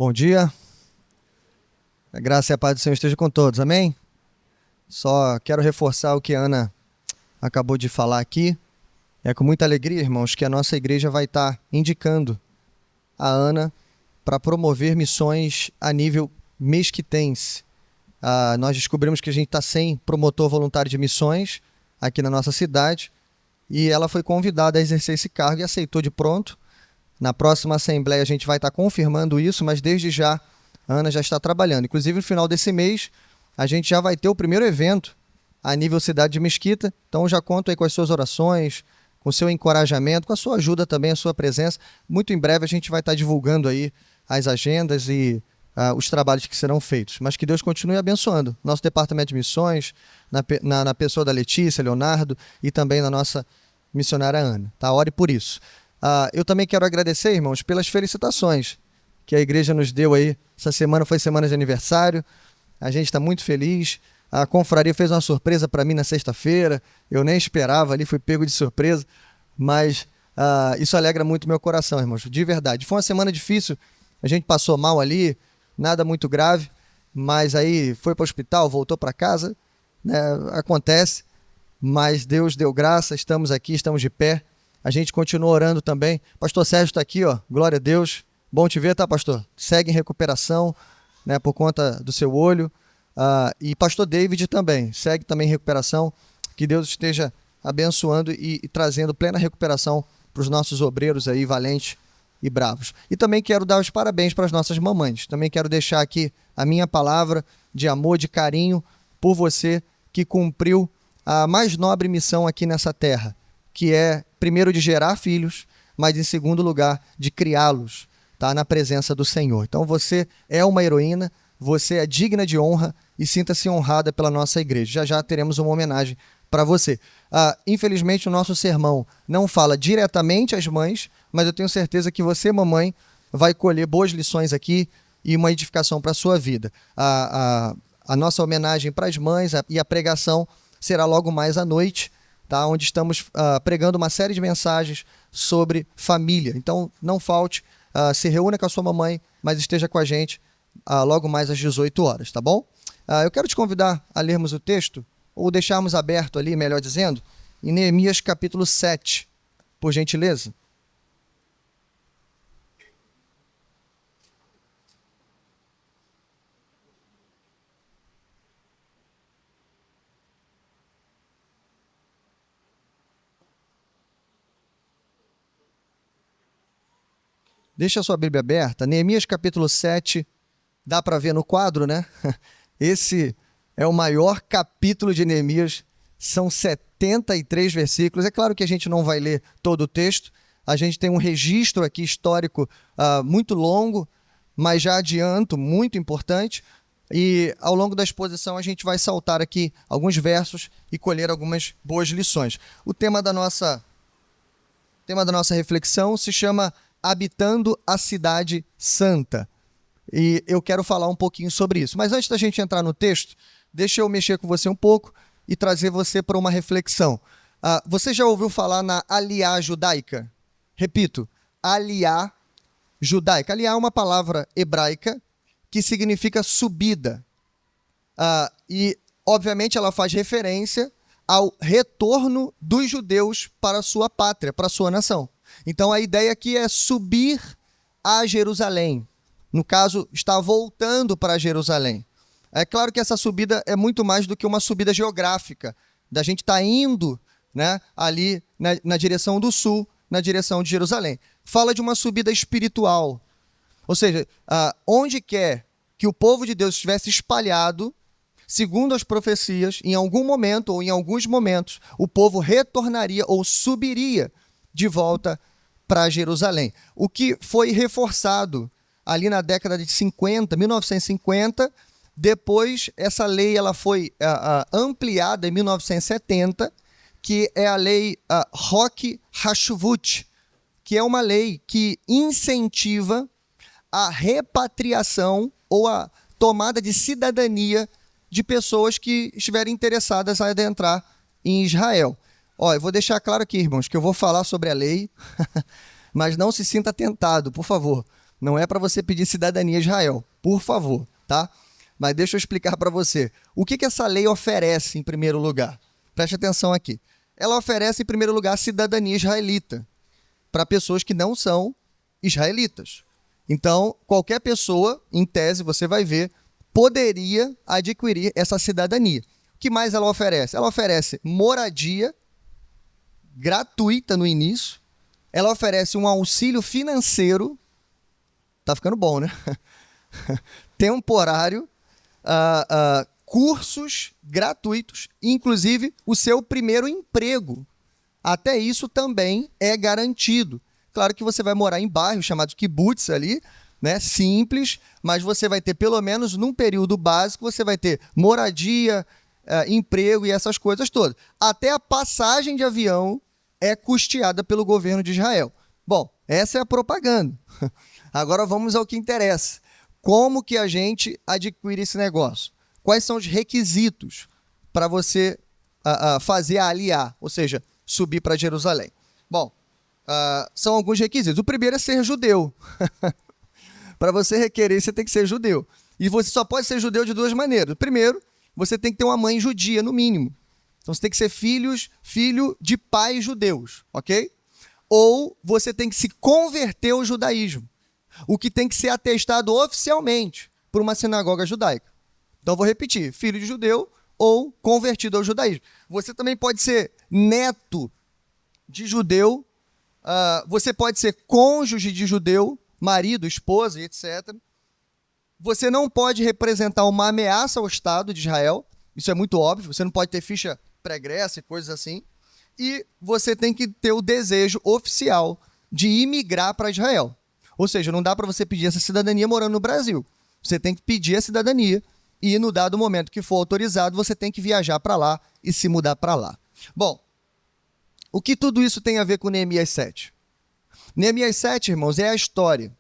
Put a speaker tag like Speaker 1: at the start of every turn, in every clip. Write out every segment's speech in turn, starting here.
Speaker 1: Bom dia, a graça e a paz do Senhor esteja com todos, amém? Só quero reforçar o que a Ana acabou de falar aqui. É com muita alegria, irmãos, que a nossa igreja vai estar indicando a Ana para promover missões a nível mesquitense. Nós descobrimos que a gente está sem promotor voluntário de missões aqui na nossa cidade e ela foi convidada a exercer esse cargo e aceitou de pronto. Na próxima assembleia a gente vai estar confirmando isso, mas desde já a Ana já está trabalhando. Inclusive no final desse mês a gente já vai ter o primeiro evento a nível cidade de Mesquita, então já conto aí com as suas orações, com o seu encorajamento, com a sua ajuda também, a sua presença. Muito em breve a gente vai estar divulgando aí as agendas e os trabalhos que serão feitos. Mas que Deus continue abençoando nosso departamento de missões, na pessoa da Letícia, Leonardo e também na nossa missionária Ana. Tá? Ore por isso. Eu também quero agradecer, irmãos, pelas felicitações que a igreja nos deu aí. Essa semana foi semana de aniversário, a gente está muito feliz. A confraria fez uma surpresa para mim na sexta-feira, eu nem esperava ali, fui pego de surpresa, mas isso alegra muito meu coração, irmãos, de verdade. Foi uma semana difícil, a gente passou mal ali, nada muito grave, mas aí foi para o hospital, voltou para casa, né? Acontece, mas Deus deu graça, estamos aqui, estamos de pé. A gente continua orando também. Pastor Sérgio está aqui, ó. Glória a Deus. Bom te ver, tá, pastor? Segue em recuperação, né, por conta do seu olho. E pastor David também. Segue também em recuperação. Que Deus esteja abençoando e trazendo plena recuperação para os nossos obreiros aí, valentes e bravos. E também quero dar os parabéns para as nossas mamães. Também quero deixar aqui a minha palavra de amor, de carinho por você que cumpriu a mais nobre missão aqui nessa terra, que é, primeiro, de gerar filhos, mas, em segundo lugar, de criá-los, tá, na presença do Senhor. Então, você é uma heroína, você é digna de honra e sinta-se honrada pela nossa igreja. Já já teremos uma homenagem para você. Infelizmente, o nosso sermão não fala diretamente às mães, mas eu tenho certeza que você, mamãe, vai colher boas lições aqui e uma edificação para a sua vida. A nossa homenagem para as mães e a pregação será logo mais à noite, tá? Onde estamos pregando uma série de mensagens sobre família. Então, não falte, se reúna com a sua mamãe, mas esteja com a gente logo mais às 18 horas, tá bom? Eu quero te convidar a lermos o texto, ou deixarmos aberto ali, melhor dizendo, em Neemias capítulo 7, por gentileza. Deixa a sua Bíblia aberta, Neemias capítulo 7, dá para ver no quadro, né? Esse é o maior capítulo de Neemias, são 73 versículos. É claro que a gente não vai ler todo o texto, a gente tem um registro aqui histórico muito longo, mas já adianto, muito importante, e ao longo da exposição a gente vai saltar aqui alguns versos e colher algumas boas lições. O tema da nossa reflexão se chama Habitando a Cidade Santa. E eu quero falar um pouquinho sobre isso. Mas antes da gente entrar no texto, deixa eu mexer com você um pouco e trazer você para uma reflexão. Você já ouviu falar na Aliá judaica? Repito, Aliá judaica. Aliá é uma palavra hebraica que significa subida. E, obviamente, ela faz referência ao retorno dos judeus para a sua pátria, para a sua nação. Então, a ideia aqui é subir a Jerusalém. No caso, está voltando para Jerusalém. É claro que essa subida é muito mais do que uma subida geográfica, da gente estar indo, né, ali na direção do sul, na direção de Jerusalém. Fala de uma subida espiritual. Ou seja, onde quer que o povo de Deus estivesse espalhado, segundo as profecias, em algum momento ou em alguns momentos, o povo retornaria ou subiria de volta para Jerusalém. O que foi reforçado ali na década de 50, 1950, depois essa lei ela foi ampliada em 1970, que é a lei Roque Hashuvut, que é uma lei que incentiva a repatriação ou a tomada de cidadania de pessoas que estiverem interessadas em adentrar em Israel. Eu vou deixar claro aqui, irmãos, que eu vou falar sobre a lei, mas não se sinta tentado, por favor. Não é para você pedir cidadania a Israel, por favor, tá? Mas deixa eu explicar para você. O que essa lei oferece em primeiro lugar? Preste atenção aqui. Ela oferece, em primeiro lugar, cidadania israelita para pessoas que não são israelitas. Então, qualquer pessoa, em tese, você vai ver, poderia adquirir essa cidadania. O que mais ela oferece? Ela oferece moradia gratuita no início, ela oferece um auxílio financeiro, tá ficando bom, né? Temporário, cursos gratuitos, inclusive o seu primeiro emprego. Até isso também é garantido. Claro que você vai morar em bairros chamados kibbutz ali, né? Simples, mas você vai ter pelo menos num período básico, você vai ter moradia, emprego e essas coisas todas. Até a passagem de avião é custeada pelo governo de Israel. Bom, essa é a propaganda. Agora vamos ao que interessa. Como que a gente adquire esse negócio? Quais são os requisitos para você fazer a aliá, ou seja, subir para Jerusalém? Bom, são alguns requisitos. O primeiro é ser judeu. Para você requerer, você tem que ser judeu. E você só pode ser judeu de duas maneiras. Primeiro, você tem que ter uma mãe judia, no mínimo. Então você tem que ser filho de pais judeus, ok? Ou você tem que se converter ao judaísmo, o que tem que ser atestado oficialmente por uma sinagoga judaica. Então vou repetir, filho de judeu ou convertido ao judaísmo. Você também pode ser neto de judeu, você pode ser cônjuge de judeu, marido, esposa, etc. Você não pode representar uma ameaça ao Estado de Israel, isso é muito óbvio, você não pode ter ficha pregressa e coisas assim, e você tem que ter o desejo oficial de imigrar para Israel. Ou seja, não dá para você pedir essa cidadania morando no Brasil. Você tem que pedir a cidadania e, no dado momento que for autorizado, você tem que viajar para lá e se mudar para lá. Bom, o que tudo isso tem a ver com Neemias 7? Neemias 7, irmãos, é a história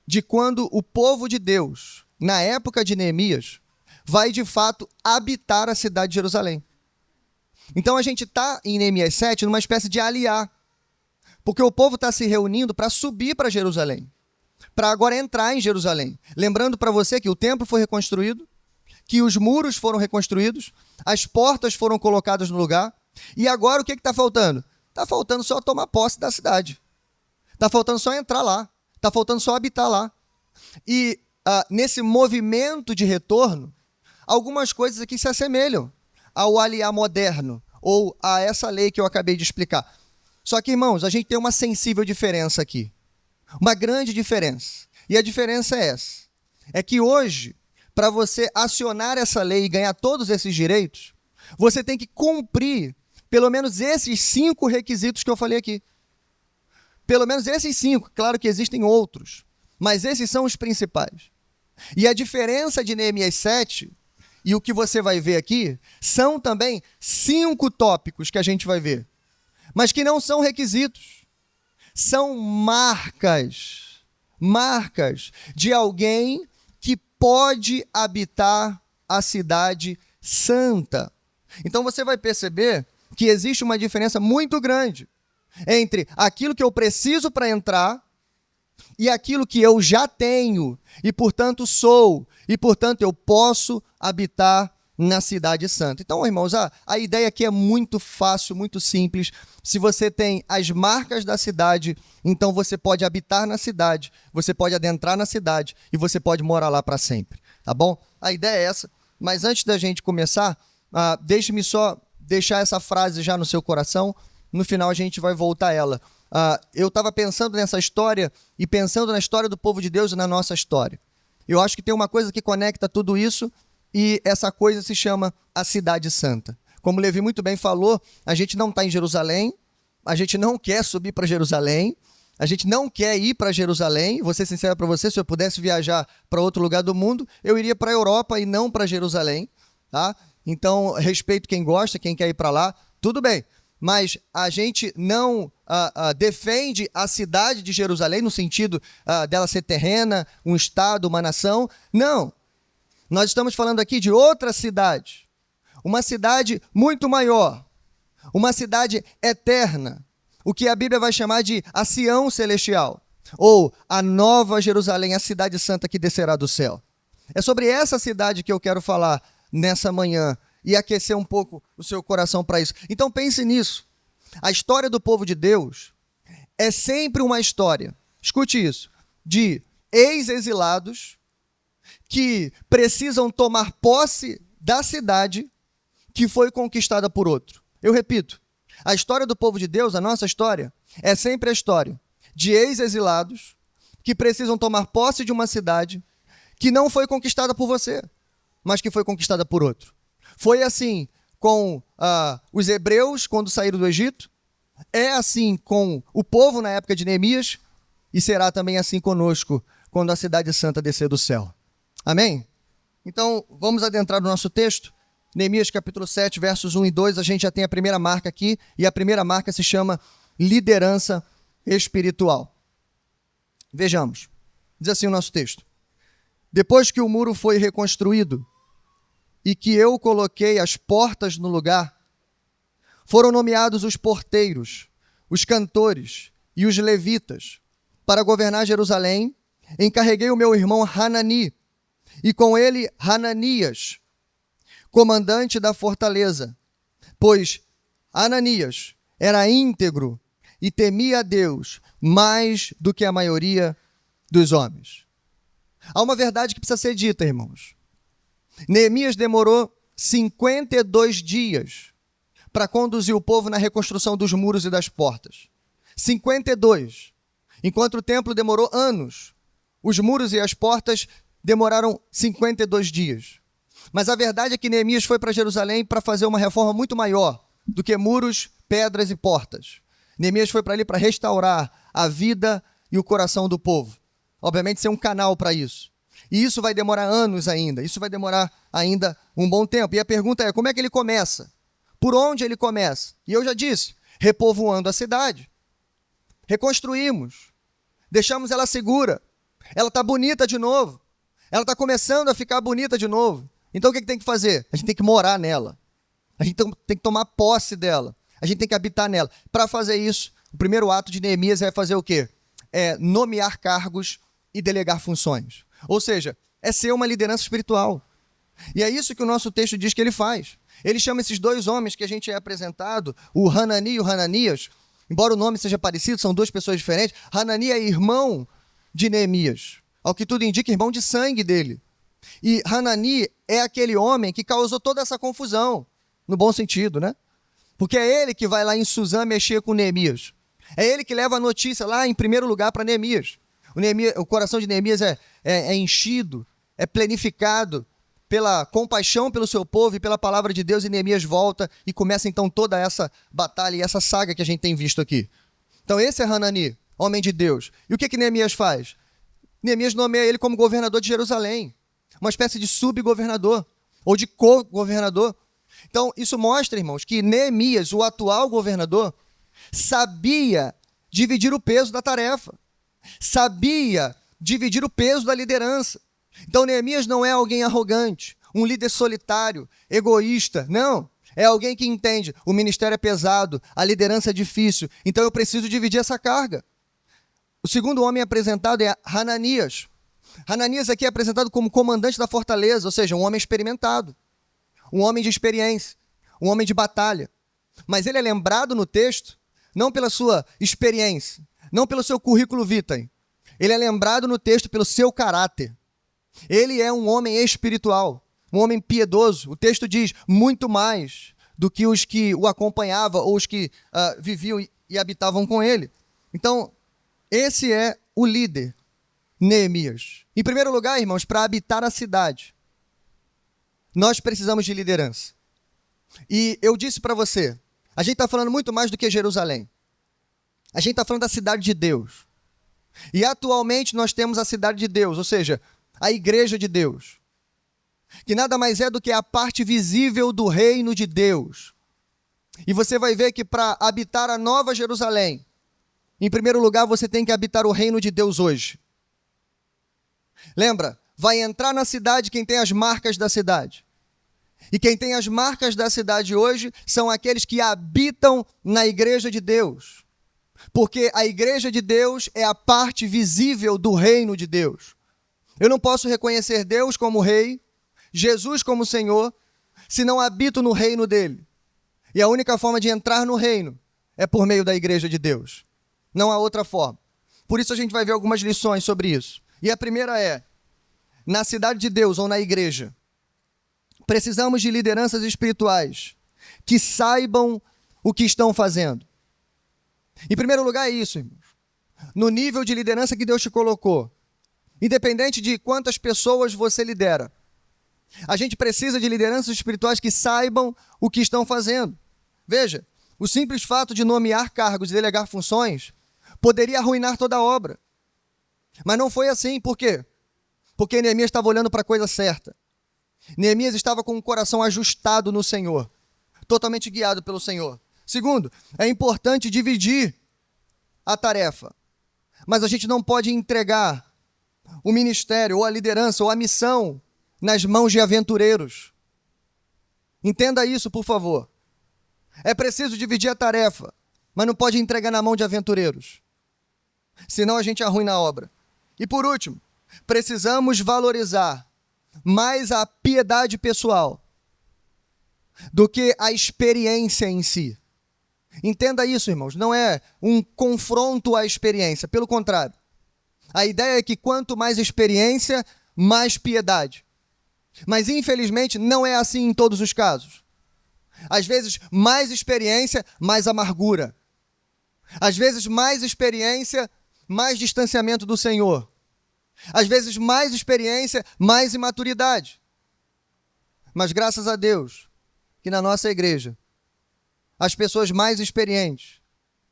Speaker 1: de quando o povo de Deus, na época de Neemias, vai de fato habitar a cidade de Jerusalém. Então a gente está em Neemias 7 numa espécie de aliá, porque o povo está se reunindo para subir para Jerusalém, para agora entrar em Jerusalém. Lembrando para você que o templo foi reconstruído, que os muros foram reconstruídos, as portas foram colocadas no lugar, e agora o que está faltando? Está faltando só tomar posse da cidade. Está faltando só entrar lá. Está faltando só habitar lá. E nesse movimento de retorno, algumas coisas aqui se assemelham ao aliá moderno, ou a essa lei que eu acabei de explicar. Só que, irmãos, a gente tem uma sensível diferença aqui. Uma grande diferença. E a diferença é essa. É que hoje, para você acionar essa lei e ganhar todos esses direitos, você tem que cumprir pelo menos esses 5 requisitos que eu falei aqui. Pelo menos esses 5. Claro que existem outros, mas esses são os principais. E a diferença de Neemias 7 e o que você vai ver aqui são também 5 tópicos que a gente vai ver, mas que não são requisitos. São marcas de alguém que pode habitar a cidade santa. Então você vai perceber que existe uma diferença muito grande entre aquilo que eu preciso para entrar e aquilo que eu já tenho e, portanto, sou, e, portanto, eu posso habitar na cidade santa. Então, irmãos, a ideia aqui é muito fácil, muito simples. Se você tem as marcas da cidade, então você pode habitar na cidade, você pode adentrar na cidade e você pode morar lá para sempre, tá bom? A ideia é essa, mas antes da gente começar, deixe-me só deixar essa frase já no seu coração, no final a gente vai voltar a ela. Eu estava pensando nessa história e pensando na história do povo de Deus e na nossa história. Eu acho que tem uma coisa que conecta tudo isso e essa coisa se chama a Cidade Santa. Como o Levi muito bem falou, a gente não está em Jerusalém, a gente não quer subir para Jerusalém, a gente não quer ir para Jerusalém. Vou ser sincero para você, se eu pudesse viajar para outro lugar do mundo, eu iria para a Europa e não para Jerusalém. Tá? Então, respeito quem gosta, quem quer ir para lá, tudo bem. Mas a gente não defende a cidade de Jerusalém no sentido dela ser terrena, um estado, uma nação. Não. Nós estamos falando aqui de outra cidade. Uma cidade muito maior. Uma cidade eterna. O que a Bíblia vai chamar de a Sião Celestial. ou a Nova Jerusalém, a cidade santa que descerá do céu. É sobre essa cidade que eu quero falar nessa manhã e aquecer um pouco o seu coração para isso. Então pense nisso. A história do povo de Deus é sempre uma história, escute isso, de ex-exilados que precisam tomar posse da cidade que foi conquistada por outro. Eu repito, a história do povo de Deus, a nossa história, é sempre a história de ex-exilados que precisam tomar posse de uma cidade que não foi conquistada por você, mas que foi conquistada por outro. Foi assim com os hebreus quando saíram do Egito, é assim com o povo na época de Neemias e será também assim conosco quando a cidade santa descer do céu. Amém? Então, vamos adentrar no nosso texto. Neemias capítulo 7, versos 1 e 2, a gente já tem a primeira marca aqui, e a primeira marca se chama liderança espiritual. Vejamos. Diz assim o nosso texto. Depois que o muro foi reconstruído e que eu coloquei as portas no lugar, foram nomeados os porteiros, os cantores e os levitas para governar Jerusalém. Encarreguei o meu irmão Hanani e com ele Hananias, comandante da fortaleza, pois Hananias era íntegro e temia a Deus mais do que a maioria dos homens. Há uma verdade que precisa ser dita, irmãos. Neemias demorou 52 dias para conduzir o povo na reconstrução dos muros e das portas. 52. Enquanto o templo demorou anos, os muros e as portas demoraram 52 dias. Mas a verdade é que Neemias foi para Jerusalém para fazer uma reforma muito maior do que muros, pedras e portas. Neemias foi para ali para restaurar a vida e o coração do povo. Obviamente, ser um canal para isso. E isso vai demorar anos ainda. Isso vai demorar ainda um bom tempo. E a pergunta é, como é que ele começa? Por onde ele começa? E eu já disse, repovoando a cidade. Reconstruímos. Deixamos ela segura. Ela está bonita de novo. Ela está começando a ficar bonita de novo. Então o que tem que fazer? A gente tem que morar nela. A gente tem que tomar posse dela. A gente tem que habitar nela. Para fazer isso, o primeiro ato de Neemias é fazer o quê? É nomear cargos e delegar funções. Ou seja, é ser uma liderança espiritual. E é isso que o nosso texto diz que ele faz. Ele chama esses dois homens que a gente é apresentado, o Hanani e o Hananias, embora o nome seja parecido, são duas pessoas diferentes. Hanani é irmão de Neemias, ao que tudo indica, irmão de sangue dele. E Hanani é aquele homem que causou toda essa confusão, no bom sentido, né? Porque é ele que vai lá em Suzã mexer com Neemias. É ele que leva a notícia lá em primeiro lugar para Neemias. O coração de Neemias é enchido, é plenificado pela compaixão pelo seu povo e pela palavra de Deus, e Neemias volta e começa então toda essa batalha e essa saga que a gente tem visto aqui. Então esse é Hanani, homem de Deus. E o que Neemias faz? Neemias nomeia ele como governador de Jerusalém, uma espécie de subgovernador ou de co-governador. Então isso mostra, irmãos, que Neemias, o atual governador, sabia dividir o peso da tarefa, sabia dividir o peso da liderança. Então Neemias não é alguém arrogante, um líder solitário, egoísta, não. É alguém que entende, o ministério é pesado, a liderança é difícil, então eu preciso dividir essa carga. O segundo homem apresentado é Hananias. Hananias aqui é apresentado como comandante da fortaleza, ou seja, um homem experimentado, um homem de experiência, um homem de batalha. Mas ele é lembrado no texto não pela sua experiência, não pelo seu currículo vitae. Ele é lembrado no texto pelo seu caráter. Ele é um homem espiritual, um homem piedoso. O texto diz muito mais do que os que o acompanhavam ou os que viviam e habitavam com ele. Então, esse é o líder, Neemias. Em primeiro lugar, irmãos, para habitar a cidade, nós precisamos de liderança. E eu disse para você, a gente está falando muito mais do que Jerusalém. A gente está falando da cidade de Deus. E atualmente nós temos a cidade de Deus, ou seja, a igreja de Deus, que nada mais é do que a parte visível do reino de Deus. E você vai ver que para habitar a Nova Jerusalém, em primeiro lugar você tem que habitar o reino de Deus hoje. Lembra? Vai entrar na cidade quem tem as marcas da cidade. E quem tem as marcas da cidade hoje são aqueles que habitam na igreja de Deus. Porque a igreja de Deus é a parte visível do reino de Deus. Eu não posso reconhecer Deus como rei, Jesus como Senhor, se não habito no reino dele. E a única forma de entrar no reino é por meio da igreja de Deus. Não há outra forma. Por isso a gente vai ver algumas lições sobre isso. E a primeira é, na cidade de Deus ou na igreja, precisamos de lideranças espirituais que saibam o que estão fazendo. Em primeiro lugar é isso, irmãos. No nível de liderança que Deus te colocou, independente de quantas pessoas você lidera, a gente precisa de lideranças espirituais que saibam o que estão fazendo. Veja, o simples fato de nomear cargos e delegar funções poderia arruinar toda a obra. Mas não foi assim, por quê? Porque Neemias estava olhando para a coisa certa. Neemias estava com o coração ajustado no Senhor, totalmente guiado pelo Senhor. Segundo, é importante dividir a tarefa, mas a gente não pode entregar o ministério, ou a liderança, ou a missão nas mãos de aventureiros. Entenda isso, por favor. É preciso dividir a tarefa, mas não pode entregar na mão de aventureiros. Senão a gente arruina a obra. E por último, precisamos valorizar mais a piedade pessoal do que a experiência em si. Entenda isso, irmãos. Não é um confronto à experiência. Pelo contrário. A ideia é que quanto mais experiência, mais piedade. Mas infelizmente não é assim em todos os casos. Às vezes, mais experiência, mais amargura. Às vezes, mais experiência, mais distanciamento do Senhor. Às vezes, mais experiência, mais imaturidade. Mas graças a Deus, que na nossa igreja, as pessoas mais experientes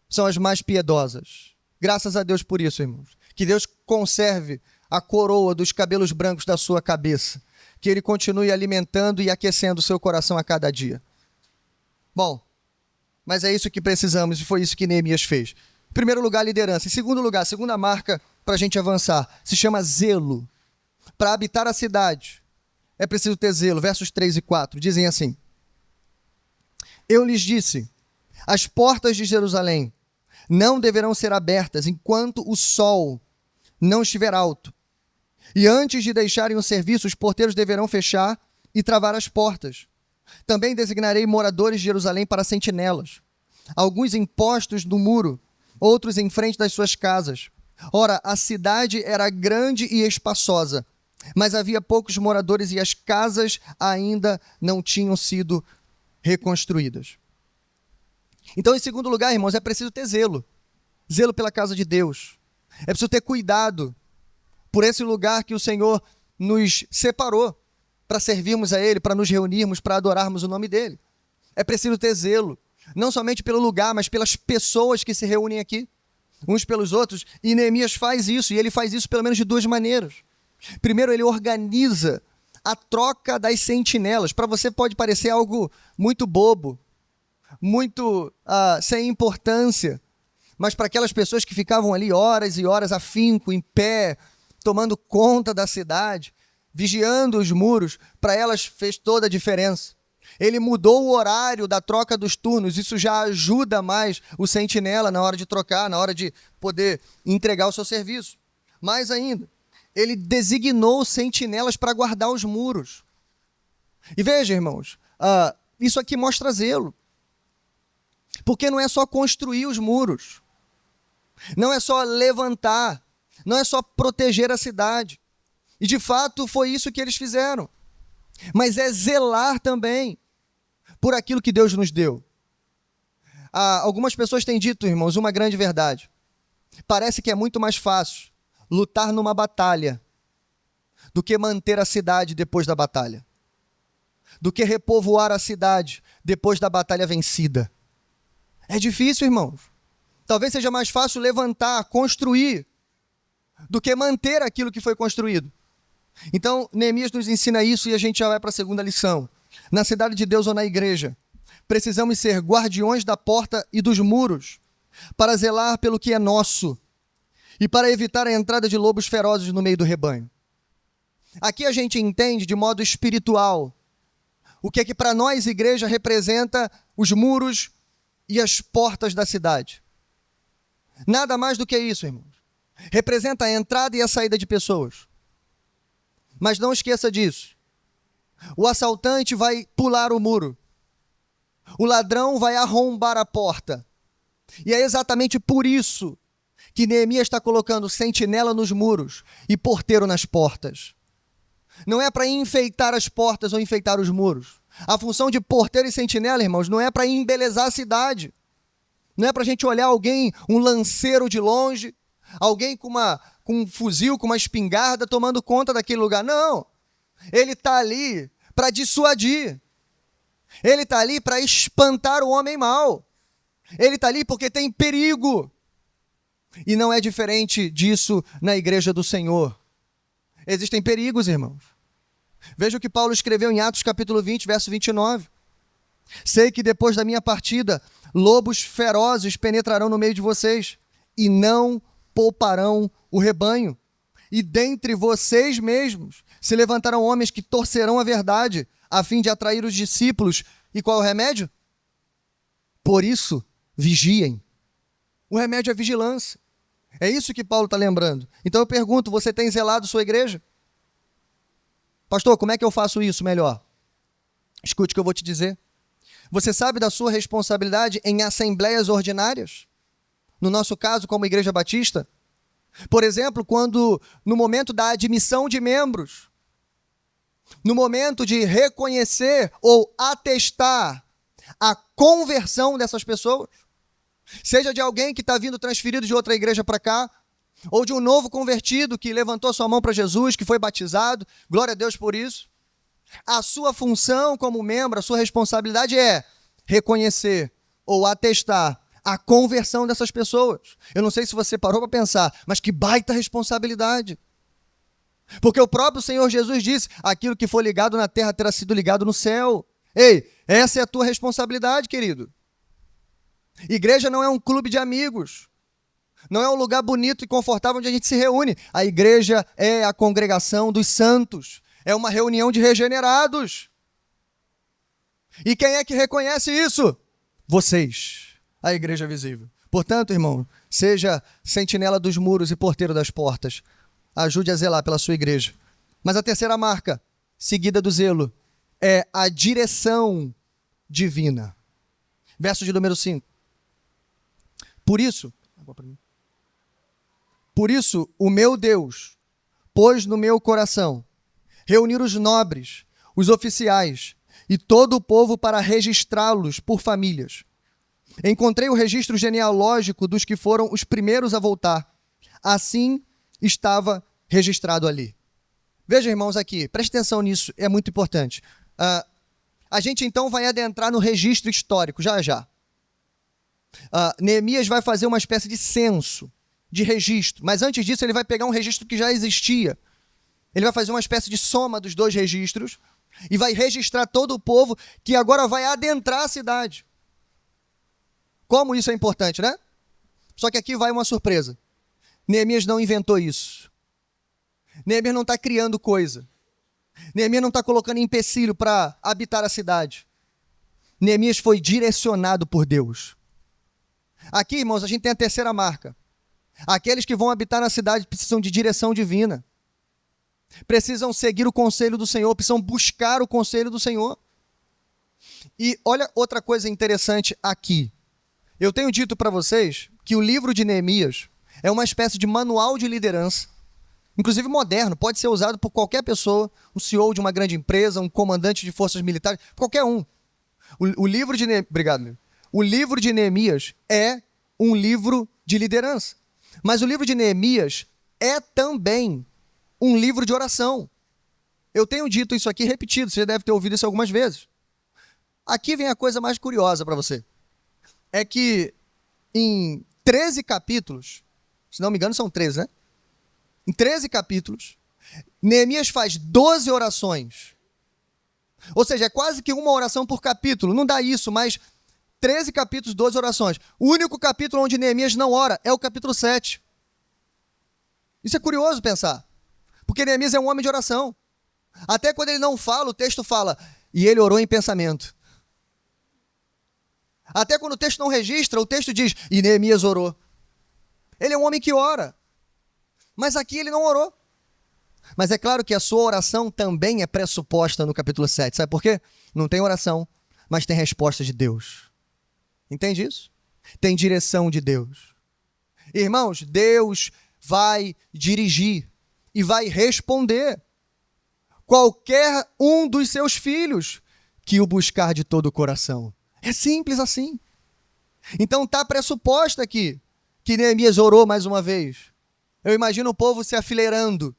Speaker 1: são as mais piedosas. Graças a Deus por isso, irmãos. Que Deus conserve a coroa dos cabelos brancos da sua cabeça. Que Ele continue alimentando e aquecendo o seu coração a cada dia. Bom, mas é isso que precisamos e foi isso que Neemias fez. Em primeiro lugar, liderança. Em segundo lugar, a segunda marca para a gente avançar, se chama zelo. Para habitar a cidade, é preciso ter zelo. Versos 3 e 4 dizem assim: Eu lhes disse, as portas de Jerusalém não deverão ser abertas enquanto o sol não estiver alto. E antes de deixarem o serviço, os porteiros deverão fechar e travar as portas. Também designarei moradores de Jerusalém para sentinelas, alguns em postos do muro, outros em frente das suas casas. Ora, a cidade era grande e espaçosa, mas havia poucos moradores e as casas ainda não tinham sido reconstruídas. Então, em segundo lugar, irmãos, é preciso ter zelo. Zelo pela casa de Deus. É preciso ter cuidado por esse lugar que o Senhor nos separou para servirmos a Ele, para nos reunirmos, para adorarmos o nome dEle. É preciso ter zelo, não somente pelo lugar, mas pelas pessoas que se reúnem aqui, uns pelos outros, e Neemias faz isso, e ele faz isso pelo menos de duas maneiras. Primeiro, ele organiza a troca das sentinelas. Para você pode parecer algo muito bobo, muito sem importância, mas para aquelas pessoas que ficavam ali horas e horas afinco, em pé, tomando conta da cidade, vigiando os muros, para elas fez toda a diferença. Ele mudou o horário da troca dos turnos, isso já ajuda mais o sentinela na hora de trocar, na hora de poder entregar o seu serviço. Mais ainda, ele designou sentinelas para guardar os muros. E veja, irmãos, isso aqui mostra zelo. Porque não é só construir os muros, não é só levantar, não é só proteger a cidade. E de fato foi isso que eles fizeram. Mas é zelar também por aquilo que Deus nos deu. Algumas pessoas têm dito, irmãos, uma grande verdade. Parece que é muito mais fácil lutar numa batalha do que manter a cidade depois da batalha. Do que repovoar a cidade depois da batalha vencida. É difícil, irmãos. Talvez seja mais fácil levantar, construir, do que manter aquilo que foi construído. Então, Neemias nos ensina isso e a gente já vai para a segunda lição. Na cidade de Deus ou na igreja, precisamos ser guardiões da porta e dos muros para zelar pelo que é nosso e para evitar a entrada de lobos ferozes no meio do rebanho. Aqui a gente entende de modo espiritual o que é que para nós, igreja, representa os muros e as portas da cidade. Nada mais do que isso, irmãos. Representa a entrada e a saída de pessoas. Mas não esqueça disso. O assaltante vai pular o muro. O ladrão vai arrombar a porta. E é exatamente por isso que Neemias está colocando sentinela nos muros e porteiro nas portas. Não é para enfeitar as portas ou enfeitar os muros. A função de porteiro e sentinela, irmãos, não é para embelezar a cidade. Não é para a gente olhar alguém, um lanceiro de longe, alguém com um fuzil, com uma espingarda, tomando conta daquele lugar. Não. Ele está ali para dissuadir. Ele está ali para espantar o homem mau. Ele está ali porque tem perigo. E não é diferente disso na igreja do Senhor. Existem perigos, irmãos. Veja o que Paulo escreveu em Atos capítulo 20, verso 29. Sei que depois da minha partida, lobos ferozes penetrarão no meio de vocês e não pouparão o rebanho. E dentre vocês mesmos se levantarão homens que torcerão a verdade, a fim de atrair os discípulos. E qual é o remédio? Por isso, vigiem. O remédio é vigilância. É isso que Paulo está lembrando. Então eu pergunto, você tem zelado sua igreja? Pastor, como é que eu faço isso melhor? Escute o que eu vou te dizer. Você sabe da sua responsabilidade em assembleias ordinárias? No nosso caso, como Igreja Batista? Por exemplo, quando no momento da admissão de membros, no momento de reconhecer ou atestar a conversão dessas pessoas, seja de alguém que está vindo transferido de outra igreja para cá, ou de um novo convertido que levantou sua mão para Jesus, que foi batizado, glória a Deus por isso. A sua função como membro, a sua responsabilidade é reconhecer ou atestar a conversão dessas pessoas. Eu não sei se você parou para pensar, mas que baita responsabilidade. Porque o próprio Senhor Jesus disse, aquilo que for ligado na terra terá sido ligado no céu. Ei, essa é a tua responsabilidade, querido. Igreja não é um clube de amigos. Não é um lugar bonito e confortável onde a gente se reúne. A igreja é a congregação dos santos. É uma reunião de regenerados. E quem é que reconhece isso? Vocês, a igreja visível. Portanto, irmão, seja sentinela dos muros e porteiro das portas. Ajude a zelar pela sua igreja. Mas a terceira marca, seguida do zelo, é a direção divina. Verso de número 5. Por isso, o meu Deus pôs no meu coração reunir os nobres, os oficiais e todo o povo para registrá-los por famílias. Encontrei o registro genealógico dos que foram os primeiros a voltar. Assim estava registrado ali. Veja, irmãos, aqui, preste atenção nisso, é muito importante. A gente então vai adentrar no registro histórico, já. Neemias vai fazer uma espécie de censo, de registro, mas antes disso ele vai pegar um registro que já existia. Ele vai fazer uma espécie de soma dos dois registros e vai registrar todo o povo que agora vai adentrar a cidade. Como isso é importante, né? Só que aqui vai uma surpresa. Neemias não inventou isso. Neemias não está criando coisa. Neemias não está colocando empecilho para habitar a cidade. Neemias foi direcionado por Deus. Aqui, irmãos, a gente tem a terceira marca. Aqueles que vão habitar na cidade precisam de direção divina. Precisam seguir o conselho do Senhor, precisam buscar o conselho do Senhor. E olha outra coisa interessante aqui. Eu tenho dito para vocês que o livro de Neemias é uma espécie de manual de liderança, inclusive moderno, pode ser usado por qualquer pessoa, um CEO de uma grande empresa, um comandante de forças militares, qualquer um. O livro de Neemias é um livro de liderança. Mas o livro de Neemias é também um livro de oração. Eu tenho dito isso aqui repetido, você já deve ter ouvido isso algumas vezes. Aqui vem a coisa mais curiosa para você. É que em 13 capítulos, se não me engano são 13, né? Em 13 capítulos, Neemias faz 12 orações. Ou seja, é quase que uma oração por capítulo. Não dá isso, mas 13 capítulos, 12 orações. O único capítulo onde Neemias não ora é o capítulo 7. Isso é curioso pensar. Porque Neemias é um homem de oração. Até quando ele não fala, o texto fala, e ele orou em pensamento. Até quando o texto não registra, o texto diz, e Neemias orou. Ele é um homem que ora. Mas aqui ele não orou. Mas é claro que a sua oração também é pressuposta no capítulo 7. Sabe por quê? Não tem oração, mas tem resposta de Deus. Entende isso? Tem direção de Deus. Irmãos, Deus vai dirigir e vai responder qualquer um dos seus filhos que o buscar de todo o coração. É simples assim. Então está pressuposto aqui que Neemias orou mais uma vez. Eu imagino o povo se afileirando,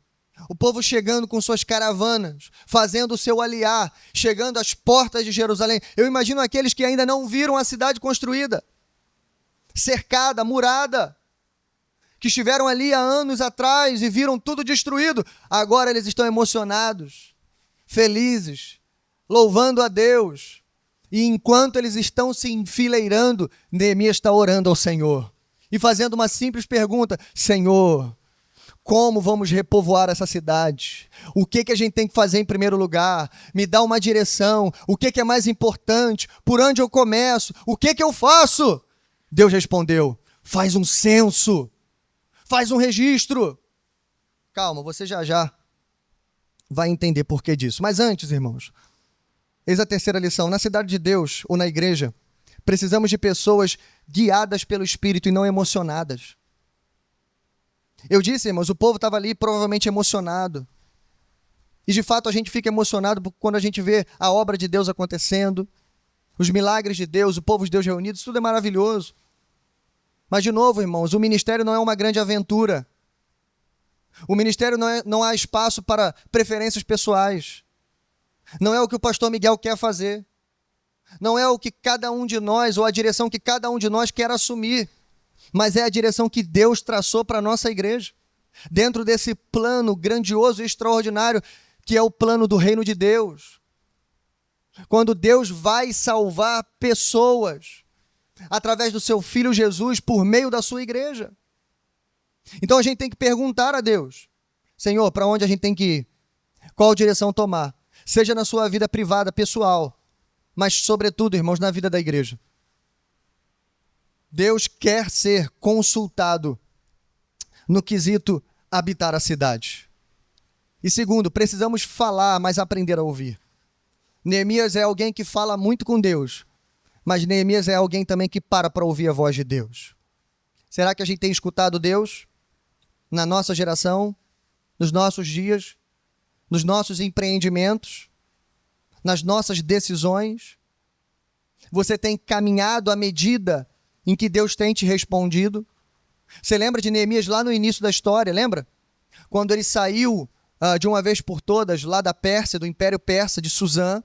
Speaker 1: o povo chegando com suas caravanas, fazendo o seu aliar, chegando às portas de Jerusalém. Eu imagino aqueles que ainda não viram a cidade construída, cercada, murada, que estiveram ali há anos atrás e viram tudo destruído. Agora eles estão emocionados, felizes, louvando a Deus. E enquanto eles estão se enfileirando, Neemias está orando ao Senhor e fazendo uma simples pergunta: Senhor, como vamos repovoar essa cidade? O que a gente tem que fazer em primeiro lugar? Me dá uma direção. O que é mais importante? Por onde eu começo? O que eu faço? Deus respondeu: faz um censo. Faz um registro. Calma, você já vai entender por que disso. Mas antes, irmãos, eis a terceira lição. Na cidade de Deus, ou na igreja, precisamos de pessoas guiadas pelo Espírito e não emocionadas. Eu disse, irmãos, o povo estava ali provavelmente emocionado. E de fato a gente fica emocionado quando a gente vê a obra de Deus acontecendo, os milagres de Deus, o povo de Deus reunidos, tudo é maravilhoso. Mas, de novo, irmãos, o ministério não é uma grande aventura. O ministério não há espaço para preferências pessoais. Não é o que o pastor Miguel quer fazer. Não é o que cada um de nós, ou a direção que cada um de nós quer assumir. Mas é a direção que Deus traçou para a nossa igreja. Dentro desse plano grandioso e extraordinário, que é o plano do reino de Deus. Quando Deus vai salvar pessoas através do seu Filho Jesus, por meio da sua igreja. Então a gente tem que perguntar a Deus: Senhor, para onde a gente tem que ir? Qual direção tomar? Seja na sua vida privada, pessoal, mas sobretudo, irmãos, na vida da igreja. Deus quer ser consultado no quesito habitar a cidade. E segundo, precisamos falar, mas aprender a ouvir. Neemias é alguém que fala muito com Deus, mas Neemias é alguém também que para ouvir a voz de Deus. Será que a gente tem escutado Deus na nossa geração, nos nossos dias, nos nossos empreendimentos, nas nossas decisões? Você tem caminhado à medida em que Deus tem te respondido? Você lembra de Neemias lá no início da história, lembra? Quando ele saiu de uma vez por todas lá da Pérsia, do Império Persa, de Suzã,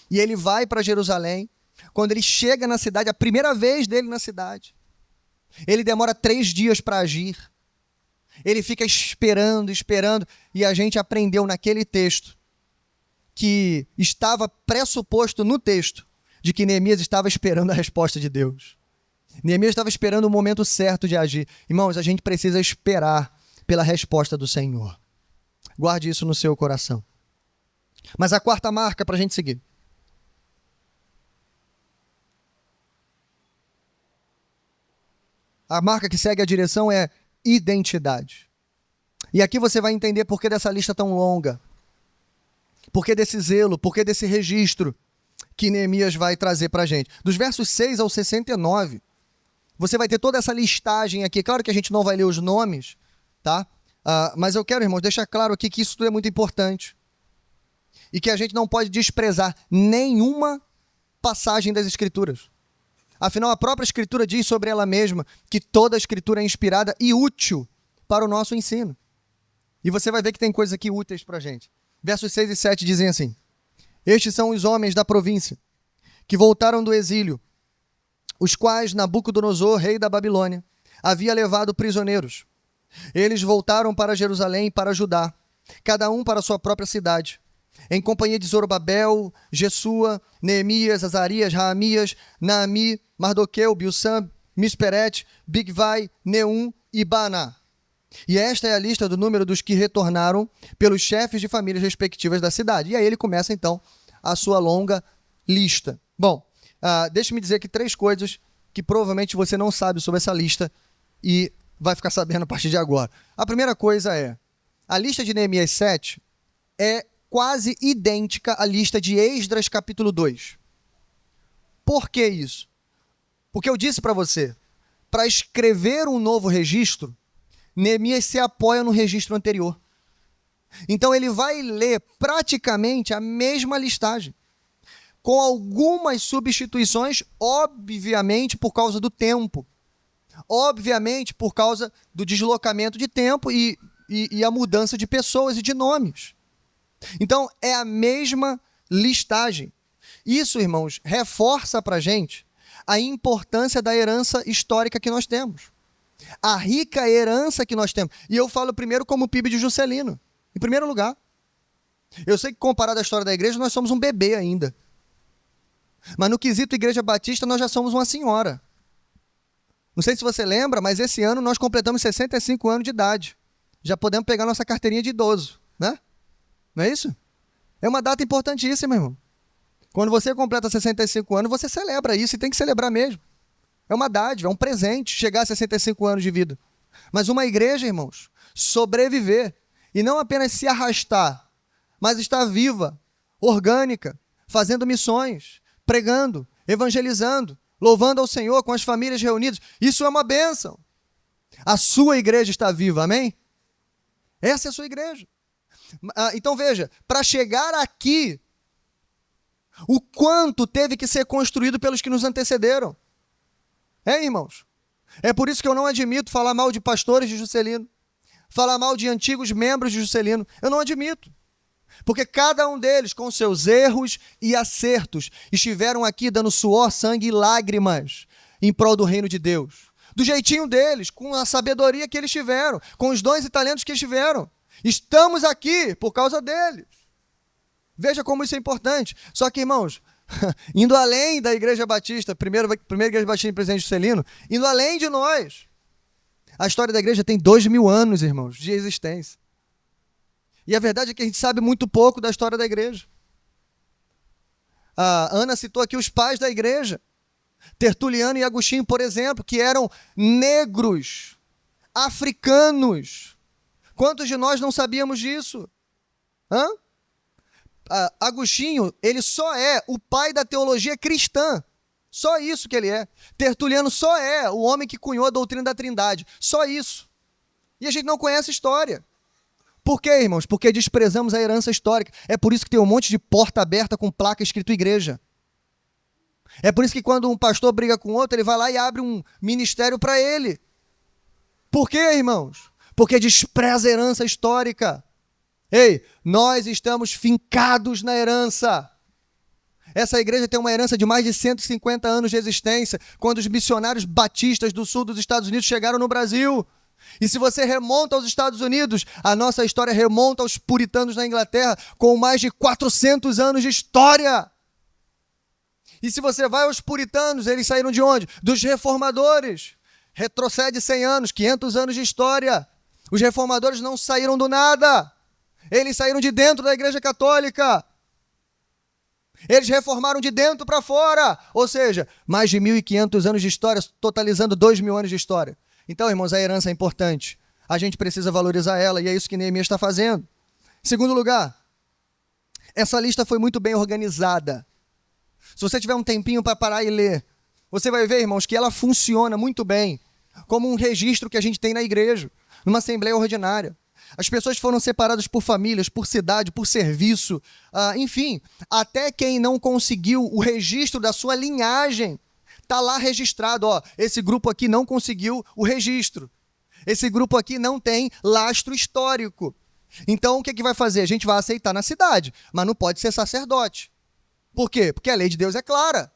Speaker 1: e ele vai para Jerusalém. Quando ele chega na cidade, a primeira vez dele na cidade, ele demora 3 dias para agir. Ele fica esperando, e a gente aprendeu naquele texto que estava pressuposto no texto de que Neemias estava esperando a resposta de Deus. Neemias estava esperando o momento certo de agir. Irmãos, a gente precisa esperar pela resposta do Senhor. Guarde isso no seu coração. Mas a quarta marca para a gente seguir. A marca que segue a direção é identidade. E aqui você vai entender por que dessa lista tão longa. Por que desse zelo, por que desse registro que Neemias vai trazer para a gente. Dos versos 6 ao 69, você vai ter toda essa listagem aqui. Claro que a gente não vai ler os nomes, tá? Mas eu quero, irmãos, deixar claro aqui que isso tudo é muito importante. E que a gente não pode desprezar nenhuma passagem das Escrituras. Afinal, a própria Escritura diz sobre ela mesma que toda a Escritura é inspirada e útil para o nosso ensino. E você vai ver que tem coisas aqui úteis para a gente. Versos 6 e 7 dizem assim: estes são os homens da província que voltaram do exílio, os quais Nabucodonosor, rei da Babilônia, havia levado prisioneiros. Eles voltaram para Jerusalém e para Judá, cada um para sua própria cidade, em companhia de Zorobabel, Jesua, Neemias, Azarias, Raamias, Naami, Mardoqueu, Bilsam, Misperet, Bigvai, Neum e Baná. E esta é a lista do número dos que retornaram pelos chefes de famílias respectivas da cidade. E aí ele começa, então, a sua longa lista. Bom, deixe-me dizer aqui 3 coisas que provavelmente você não sabe sobre essa lista e vai ficar sabendo a partir de agora. A primeira coisa é, a lista de Neemias 7 é quase idêntica à lista de Esdras capítulo 2. Por que isso? Porque eu disse para você, para escrever um novo registro, Neemias se apoia no registro anterior. Então ele vai ler praticamente a mesma listagem, com algumas substituições, obviamente por causa do tempo, obviamente por causa do deslocamento de tempo e a mudança de pessoas e de nomes. Então é a mesma listagem. Isso, irmãos, reforça para a gente a importância da herança histórica que nós temos. A rica herança que nós temos. E eu falo primeiro como PIB de Juscelino, em primeiro lugar. Eu sei que comparado à história da igreja, nós somos um bebê ainda. Mas no quesito Igreja Batista, nós já somos uma senhora. Não sei se você lembra, mas esse ano nós completamos 65 anos de idade. Já podemos pegar nossa carteirinha de idoso, né? Não é isso? É uma data importantíssima, irmão. Quando você completa 65 anos, você celebra isso e tem que celebrar mesmo. É uma dádiva, é um presente chegar a 65 anos de vida. Mas uma igreja, irmãos, sobreviver e não apenas se arrastar, mas estar viva, orgânica, fazendo missões, pregando, evangelizando, louvando ao Senhor com as famílias reunidas. Isso é uma bênção. A sua igreja está viva, amém? Essa é a sua igreja. Então veja, para chegar aqui, o quanto teve que ser construído pelos que nos antecederam. Irmãos? É por isso que eu não admito falar mal de pastores de Juscelino, falar mal de antigos membros de Juscelino. Eu não admito. Porque cada um deles, com seus erros e acertos, estiveram aqui dando suor, sangue e lágrimas em prol do reino de Deus. Do jeitinho deles, com a sabedoria que eles tiveram, com os dons e talentos que eles tiveram. Estamos aqui por causa deles. Veja como isso é importante. Só que, irmãos, indo além da Igreja Batista, primeira Igreja Batista em Presidente Juscelino, indo além de nós, a história da igreja tem 2000 anos, irmãos, de existência. E a verdade é que a gente sabe muito pouco da história da igreja. A Ana citou aqui os pais da igreja, Tertuliano e Agostinho, por exemplo, que eram negros, africanos. Quantos de nós não sabíamos disso? Agostinho, ele só é o pai da teologia cristã. Só isso que ele é. Tertuliano só é o homem que cunhou a doutrina da Trindade. Só isso. E a gente não conhece a história. Por quê, irmãos? Porque desprezamos a herança histórica. É por isso que tem um monte de porta aberta com placa escrito igreja. É por isso que quando um pastor briga com outro, ele vai lá e abre um ministério para ele. Por quê, irmãos? Porque despreza a herança histórica. Ei, nós estamos fincados na herança. Essa igreja tem uma herança de mais de 150 anos de existência, quando os missionários batistas do sul dos Estados Unidos chegaram no Brasil. E se você remonta aos Estados Unidos, a nossa história remonta aos puritanos na Inglaterra, com mais de 400 anos de história. E se você vai aos puritanos, eles saíram de onde? Dos reformadores. Retrocede 100 anos, 500 anos de história. Os reformadores não saíram do nada. Eles saíram de dentro da Igreja Católica. Eles reformaram de dentro para fora. Ou seja, mais de 1.500 anos de história, totalizando 2.000 anos de história. Então, irmãos, a herança é importante. A gente precisa valorizar ela e é isso que Neemias está fazendo. Em segundo lugar, essa lista foi muito bem organizada. Se você tiver um tempinho para parar e ler, você vai ver, irmãos, que ela funciona muito bem como um registro que a gente tem na igreja, numa assembleia ordinária. As pessoas foram separadas por famílias, por cidade, por serviço, enfim, até quem não conseguiu o registro da sua linhagem, está lá registrado, esse grupo aqui não conseguiu o registro, esse grupo aqui não tem lastro histórico. Então, o que vai fazer? A gente vai aceitar na cidade, mas não pode ser sacerdote. Por quê? Porque a lei de Deus é clara.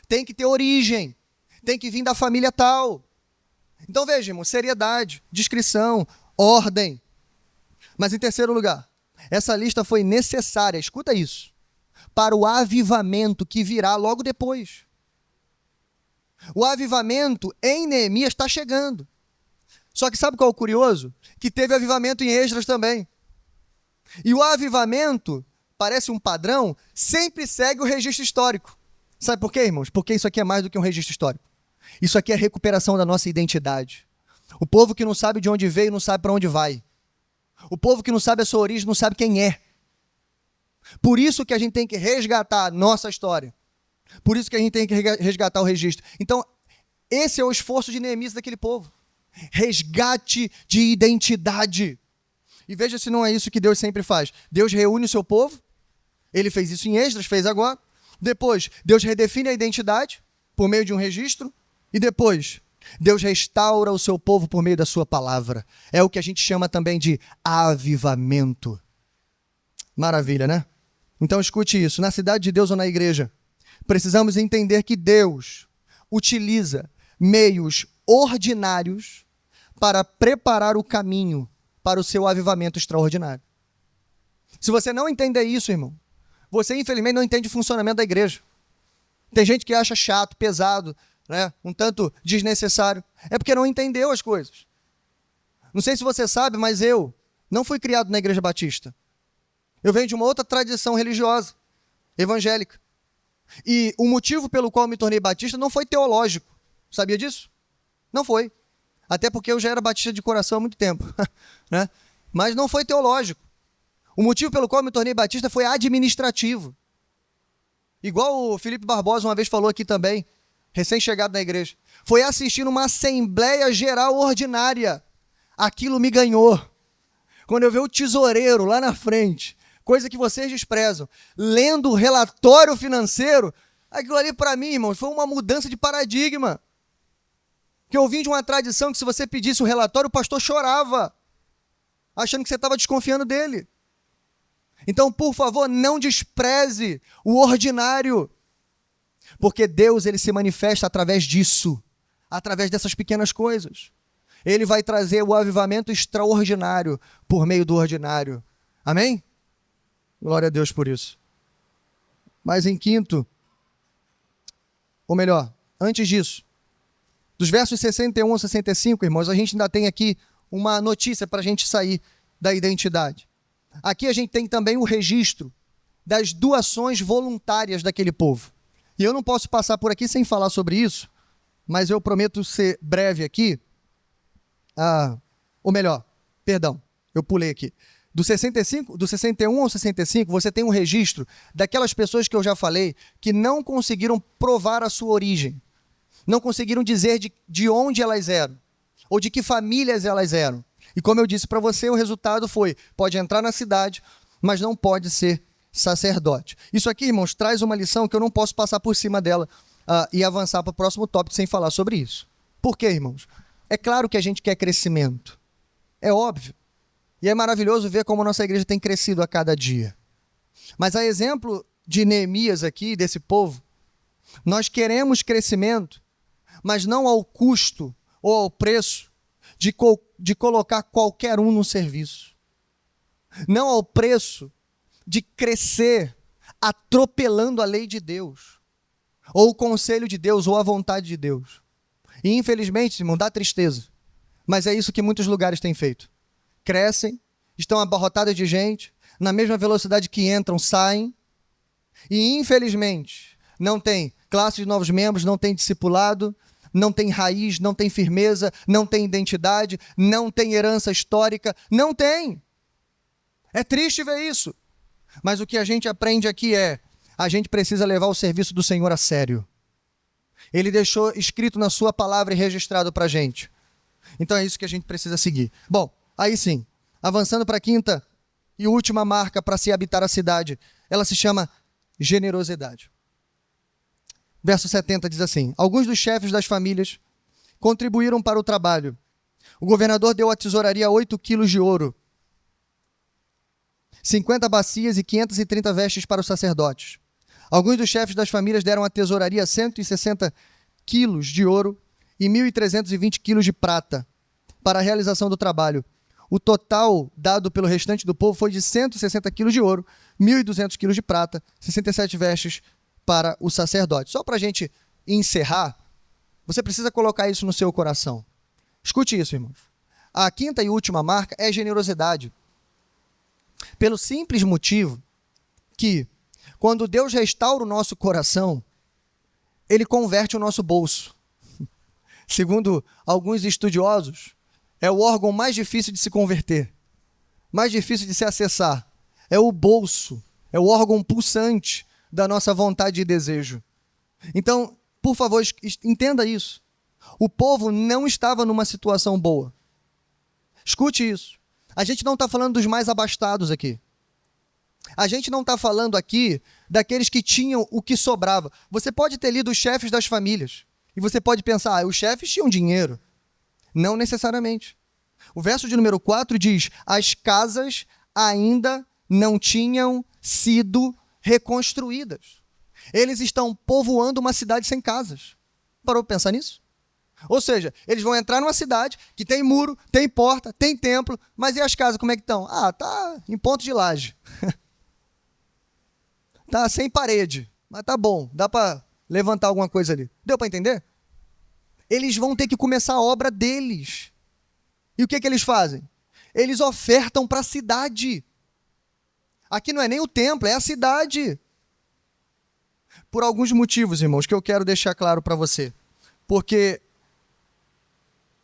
Speaker 1: Tem que ter origem, tem que vir da família tal. Então, veja, irmão, seriedade, discrição, ordem. Mas em terceiro lugar, essa lista foi necessária, escuta isso, para o avivamento que virá logo depois. O avivamento em Neemias está chegando. Só que sabe qual é o curioso? Que teve avivamento em Esdras também. E o avivamento, parece um padrão, sempre segue o registro histórico. Sabe por quê, irmãos? Porque isso aqui é mais do que um registro histórico. Isso aqui é a recuperação da nossa identidade. O povo que não sabe de onde veio, não sabe para onde vai. O povo que não sabe a sua origem, não sabe quem é. Por isso que a gente tem que resgatar a nossa história. Por isso que a gente tem que resgatar o registro. Então, esse é o esforço de Neemias daquele povo. Resgate de identidade. E veja se não é isso que Deus sempre faz. Deus reúne o seu povo. Ele fez isso em Esdras, fez agora. Depois, Deus redefine a identidade por meio de um registro. E depois, Deus restaura o seu povo por meio da sua palavra. É o que a gente chama também de avivamento. Maravilha, né? Então escute isso. Na cidade de Deus ou na igreja, precisamos entender que Deus utiliza meios ordinários para preparar o caminho para o seu avivamento extraordinário. Se você não entender isso, irmão, você infelizmente não entende o funcionamento da igreja. Tem gente que acha chato, pesado, né? Um tanto desnecessário. É porque não entendeu as coisas. Não sei se você sabe, mas eu não fui criado na igreja batista. Eu venho de uma outra tradição religiosa, evangélica. E o motivo pelo qual eu me tornei batista não foi teológico. Sabia disso? Não foi. Até porque eu já era batista de coração há muito tempo. Né? Mas não foi teológico. O motivo pelo qual eu me tornei batista foi administrativo. Igual o Felipe Barbosa uma vez falou aqui também, recém-chegado na igreja. Foi assistir uma Assembleia Geral Ordinária. Aquilo me ganhou. Quando eu vi o tesoureiro lá na frente, coisa que vocês desprezam, lendo o relatório financeiro, aquilo ali para mim, irmãos, foi uma mudança de paradigma. Que eu vim de uma tradição que se você pedisse o relatório, o pastor chorava, achando que você estava desconfiando dele. Então, por favor, não despreze o ordinário, porque Deus ele se manifesta através disso, através dessas pequenas coisas. Ele vai trazer o avivamento extraordinário por meio do ordinário. Amém? Glória a Deus por isso. Mas em quinto, ou melhor, antes disso, dos versos 61 a 65, irmãos, a gente ainda tem aqui uma notícia para a gente sair da identidade. Aqui a gente tem também o registro das doações voluntárias daquele povo. E eu não posso passar por aqui sem falar sobre isso, mas eu prometo ser breve aqui. Ou melhor, perdão, eu pulei aqui. Do 61 ao 65, você tem um registro daquelas pessoas que eu já falei que não conseguiram provar a sua origem. Não conseguiram dizer de onde elas eram, ou de que famílias elas eram. E como eu disse para você, o resultado foi, pode entrar na cidade, mas não pode ser sacerdote. Isso aqui, irmãos, traz uma lição que eu não posso passar por cima dela e avançar para o próximo tópico sem falar sobre isso. Por quê, irmãos? É claro que a gente quer crescimento. É óbvio. E é maravilhoso ver como a nossa igreja tem crescido a cada dia. Mas a exemplo de Neemias aqui, desse povo, nós queremos crescimento, mas não ao custo ou ao preço de colocar qualquer um no serviço. Não ao preço de crescer atropelando a lei de Deus, ou o conselho de Deus, ou a vontade de Deus. E infelizmente, irmão, dá tristeza. Mas é isso que muitos lugares têm feito. Crescem, estão abarrotadas de gente, na mesma velocidade que entram, saem, e infelizmente não tem classe de novos membros, não tem discipulado, não tem raiz, não tem firmeza, não tem identidade, não tem herança histórica, não tem. É triste ver isso. Mas o que a gente aprende aqui é, a gente precisa levar o serviço do Senhor a sério. Ele deixou escrito na sua palavra e registrado para a gente. Então é isso que a gente precisa seguir. Bom, aí sim, avançando para a quinta e última marca para se habitar a cidade, ela se chama generosidade. Verso 70 diz assim, alguns dos chefes das famílias contribuíram para o trabalho. O governador deu à tesouraria 8 quilos de ouro, 50 bacias e 530 vestes para os sacerdotes. Alguns dos chefes das famílias deram à tesouraria 160 quilos de ouro e 1.320 quilos de prata para a realização do trabalho. O total dado pelo restante do povo foi de 160 quilos de ouro, 1.200 quilos de prata, 67 vestes para o sacerdote. Só para a gente encerrar, você precisa colocar isso no seu coração. Escute isso, irmãos. A quinta e última marca é generosidade. Pelo simples motivo que, quando Deus restaura o nosso coração, Ele converte o nosso bolso. Segundo alguns estudiosos, é o órgão mais difícil de se converter, mais difícil de se acessar. É o bolso, é o órgão pulsante da nossa vontade e desejo. Então, por favor, entenda isso. O povo não estava numa situação boa. Escute isso. A gente não está falando dos mais abastados aqui. A gente não está falando aqui daqueles que tinham o que sobrava. Você pode ter lido os chefes das famílias. E você pode pensar, os chefes tinham dinheiro. Não necessariamente. O verso de número 4 diz, as casas ainda não tinham sido reconstruídas. Eles estão povoando uma cidade sem casas. Parou para pensar nisso? Ou seja, eles vão entrar numa cidade que tem muro, tem porta, tem templo, mas e as casas como é que estão? Tá em ponto de laje. Tá sem parede, mas tá bom, dá para levantar alguma coisa ali. Deu para entender? Eles vão ter que começar a obra deles. E o que eles fazem? Eles ofertam para a cidade. Aqui não é nem o templo, é a cidade. Por alguns motivos, irmãos, que eu quero deixar claro para você. Porque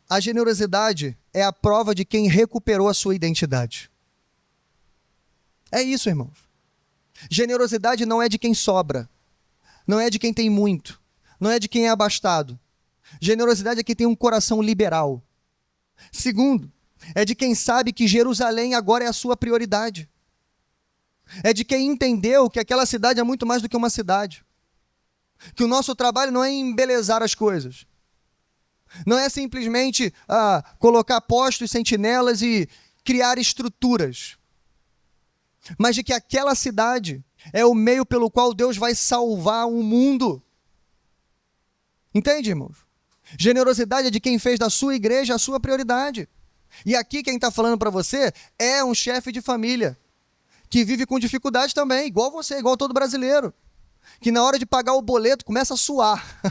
Speaker 1: a generosidade é a prova de quem recuperou a sua identidade. É isso, irmãos. Generosidade não é de quem sobra. Não é de quem tem muito. Não é de quem é abastado. Generosidade é quem tem um coração liberal. Segundo, é de quem sabe que Jerusalém agora é a sua prioridade. É de quem entendeu que aquela cidade é muito mais do que uma cidade. Que o nosso trabalho não é embelezar as coisas. Não é simplesmente colocar postos, sentinelas e criar estruturas. Mas de que aquela cidade é o meio pelo qual Deus vai salvar o mundo. Entende, irmãos? Generosidade é de quem fez da sua igreja a sua prioridade. E aqui quem está falando para você é um chefe de família que vive com dificuldade também, igual você, igual todo brasileiro. Que na hora de pagar o boleto começa a suar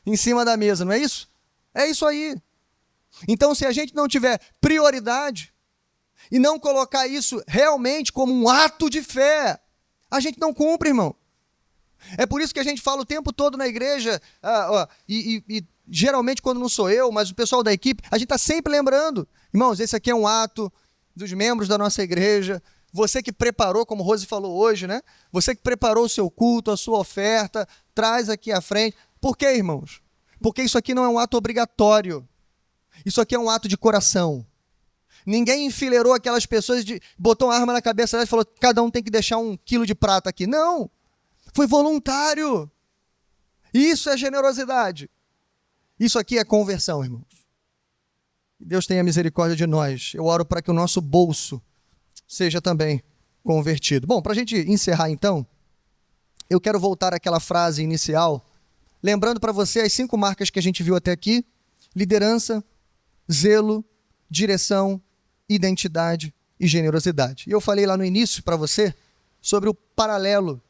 Speaker 1: em cima da mesa, não é isso? É isso aí. Então, se a gente não tiver prioridade e não colocar isso realmente como um ato de fé, a gente não cumpre, irmão. É por isso que a gente fala o tempo todo na igreja, e geralmente quando não sou eu, mas o pessoal da equipe, a gente está sempre lembrando, irmãos, esse aqui é um ato dos membros da nossa igreja, você que preparou, como Rose falou hoje, né? Você que preparou o seu culto, a sua oferta, traz aqui à frente. Por quê, irmãos? Porque isso aqui não é um ato obrigatório. Isso aqui é um ato de coração. Ninguém enfileirou aquelas pessoas, botou uma arma na cabeça delas e falou, cada um tem que deixar 1 quilo de prata aqui. Não! Foi voluntário. Isso é generosidade. Isso aqui é conversão, irmãos. Deus tenha misericórdia de nós. Eu oro para que o nosso bolso seja também convertido. Bom, para a gente encerrar então, eu quero voltar àquela frase inicial, lembrando para você as 5 marcas que a gente viu até aqui: liderança, zelo, direção, identidade e generosidade. E eu falei lá no início para você sobre o paralelo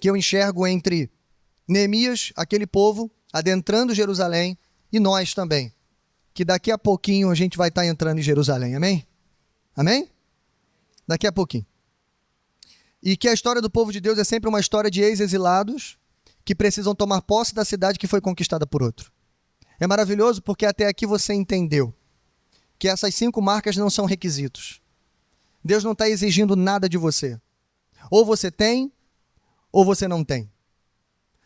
Speaker 1: que eu enxergo entre Neemias, aquele povo, adentrando Jerusalém, e nós também, que daqui a pouquinho a gente vai estar entrando em Jerusalém, amém? Amém? Daqui a pouquinho. E que a história do povo de Deus é sempre uma história de ex-exilados que precisam tomar posse da cidade que foi conquistada por outro. É maravilhoso porque até aqui você entendeu que essas 5 marcas não são requisitos. Deus não está exigindo nada de você. Ou você tem, ou você não tem.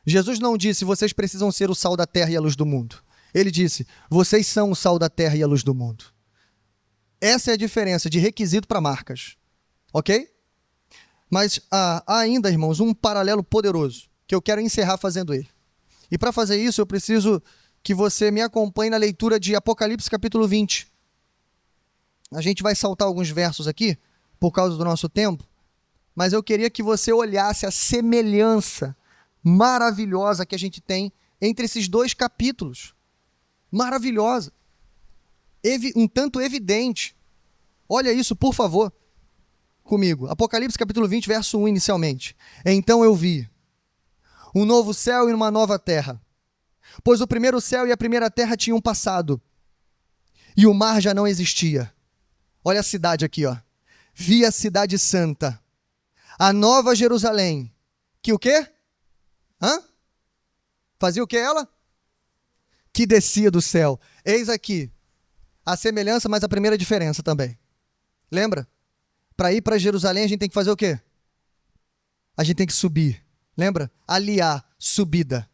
Speaker 1: Jesus não disse, vocês precisam ser o sal da terra e a luz do mundo. Ele disse, vocês são o sal da terra e a luz do mundo. Essa é a diferença de requisito para marcas. Ok? Mas há ainda, irmãos, um paralelo poderoso, que eu quero encerrar fazendo ele. E para fazer isso, eu preciso que você me acompanhe na leitura de Apocalipse capítulo 20. A gente vai saltar alguns versos aqui, por causa do nosso tempo, mas eu queria que você olhasse a semelhança maravilhosa que a gente tem entre esses 2 capítulos. Maravilhosa. Um tanto evidente. Olha isso, por favor, comigo. Apocalipse capítulo 20, verso 1 inicialmente. Então eu vi um novo céu e uma nova terra, pois o primeiro céu e a primeira terra tinham passado, e o mar já não existia. Olha a cidade aqui, ó. Vi a cidade santa, a nova Jerusalém, que o quê? Fazia o que ela? que descia do céu. Eis aqui a semelhança, mas a primeira diferença também. Lembra? Para ir para Jerusalém, a gente tem que fazer o quê? A gente tem que subir. Lembra? Aliar, subida.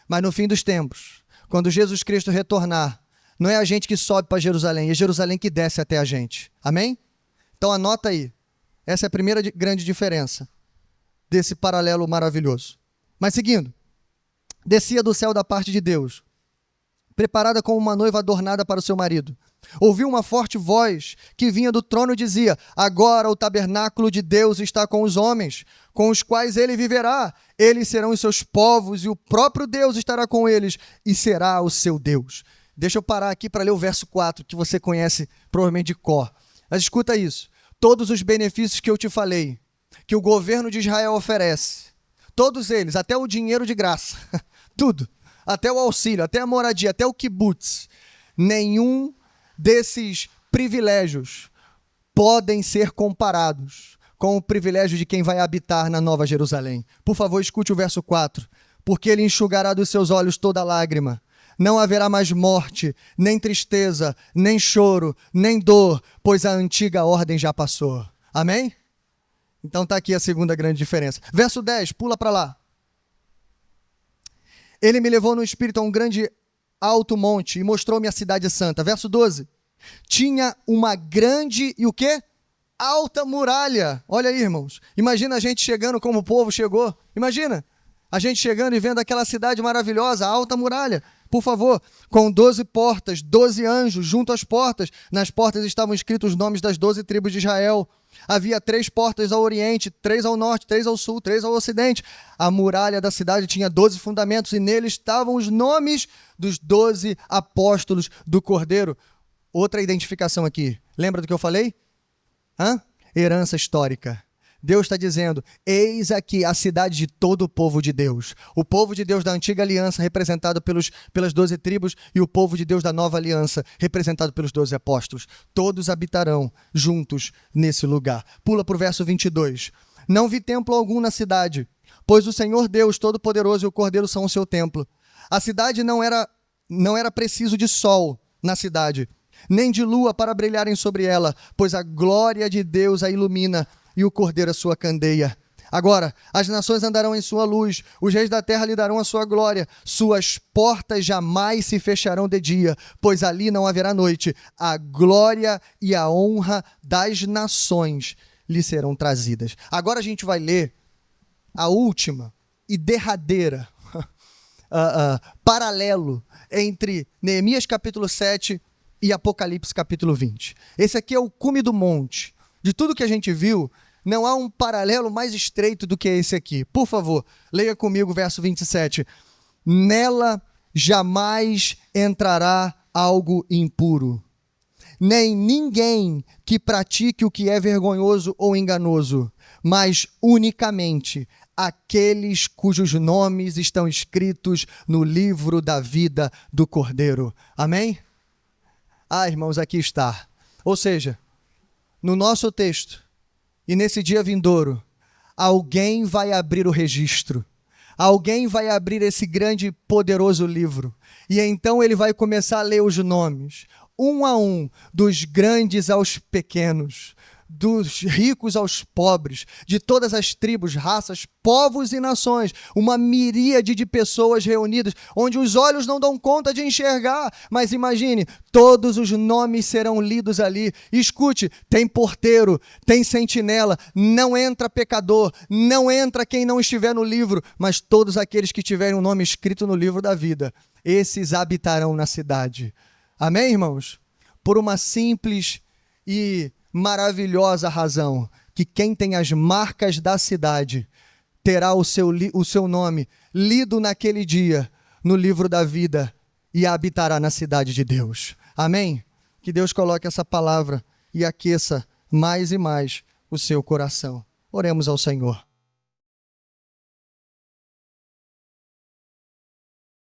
Speaker 1: Mas no fim dos tempos, quando Jesus Cristo retornar, não é a gente que sobe para Jerusalém, é Jerusalém que desce até a gente. Amém? Então anota aí. Essa é a primeira grande diferença desse paralelo maravilhoso. Mas seguindo, descia do céu da parte de Deus, preparada como uma noiva adornada para o seu marido. Ouviu uma forte voz que vinha do trono e dizia: agora o tabernáculo de Deus está com os homens, com os quais ele viverá. Eles serão os seus povos e o próprio Deus estará com eles e será o seu Deus. Deixa eu parar aqui para ler o verso 4, que você conhece provavelmente de cor. Mas escuta isso. Todos os benefícios que eu te falei, que o governo de Israel oferece, todos eles, até o dinheiro de graça, tudo, até o auxílio, até a moradia, até o kibutz, nenhum desses privilégios podem ser comparados com o privilégio de quem vai habitar na Nova Jerusalém. Por favor, escute o verso 4. Porque ele enxugará dos seus olhos toda lágrima. Não haverá mais morte, nem tristeza, nem choro, nem dor, pois a antiga ordem já passou. Amém? Então está aqui a segunda grande diferença. Verso 10, pula para lá. Ele me levou no espírito a um grande alto monte e mostrou-me a cidade santa. Verso 12. Tinha uma grande e o quê? Alta muralha. Olha aí, irmãos. Imagina a gente chegando como o povo chegou. Imagina a gente chegando e vendo aquela cidade maravilhosa, a alta muralha. Por favor, com 12 portas, 12 anjos junto às portas. Nas portas estavam escritos os nomes das 12 tribos de Israel. Havia 3 portas ao oriente, 3 ao norte, 3 ao sul, 3 ao ocidente. A muralha da cidade tinha 12 fundamentos e neles estavam os nomes dos 12 apóstolos do Cordeiro. Outra identificação aqui. Lembra do que eu falei? Herança histórica. Deus está dizendo: eis aqui a cidade de todo o povo de Deus. O povo de Deus da antiga aliança, representado pelas 12 tribos, e o povo de Deus da nova aliança, representado pelos 12 apóstolos. Todos habitarão juntos nesse lugar. Pula para o verso 22. Não vi templo algum na cidade, pois o Senhor Deus Todo-Poderoso e o Cordeiro são o seu templo. A cidade não era preciso de sol na cidade, nem de lua para brilharem sobre ela, pois a glória de Deus a ilumina e o Cordeiro a sua candeia. Agora, as nações andarão em sua luz, os reis da terra lhe darão a sua glória, suas portas jamais se fecharão de dia, pois ali não haverá noite. A glória e a honra das nações lhe serão trazidas. Agora a gente vai ler a última e derradeira paralelo entre Neemias capítulo 7 e Apocalipse capítulo 20. Esse aqui é o cume do monte. De tudo que a gente viu, não há um paralelo mais estreito do que esse aqui. Por favor, leia comigo o verso 27. Nela jamais entrará algo impuro, nem ninguém que pratique o que é vergonhoso ou enganoso, mas unicamente aqueles cujos nomes estão escritos no livro da vida do Cordeiro. Amém? Irmãos, aqui está. Ou seja, no nosso texto, e nesse dia vindouro, alguém vai abrir o registro. Alguém vai abrir esse grande e poderoso livro. E então ele vai começar a ler os nomes, um a um, dos grandes aos pequenos, dos ricos aos pobres, de todas as tribos, raças, povos e nações, uma miríade de pessoas reunidas, onde os olhos não dão conta de enxergar, mas imagine, todos os nomes serão lidos ali. Escute, tem porteiro, tem sentinela, não entra pecador, não entra quem não estiver no livro, mas todos aqueles que tiverem o nome escrito no livro da vida, esses habitarão na cidade. Amém, irmãos? Por uma simples e maravilhosa razão, que quem tem as marcas da cidade terá o seu nome lido naquele dia no livro da vida e habitará na cidade de Deus. Amém? Que Deus coloque essa palavra e aqueça mais e mais o seu coração. Oremos ao Senhor.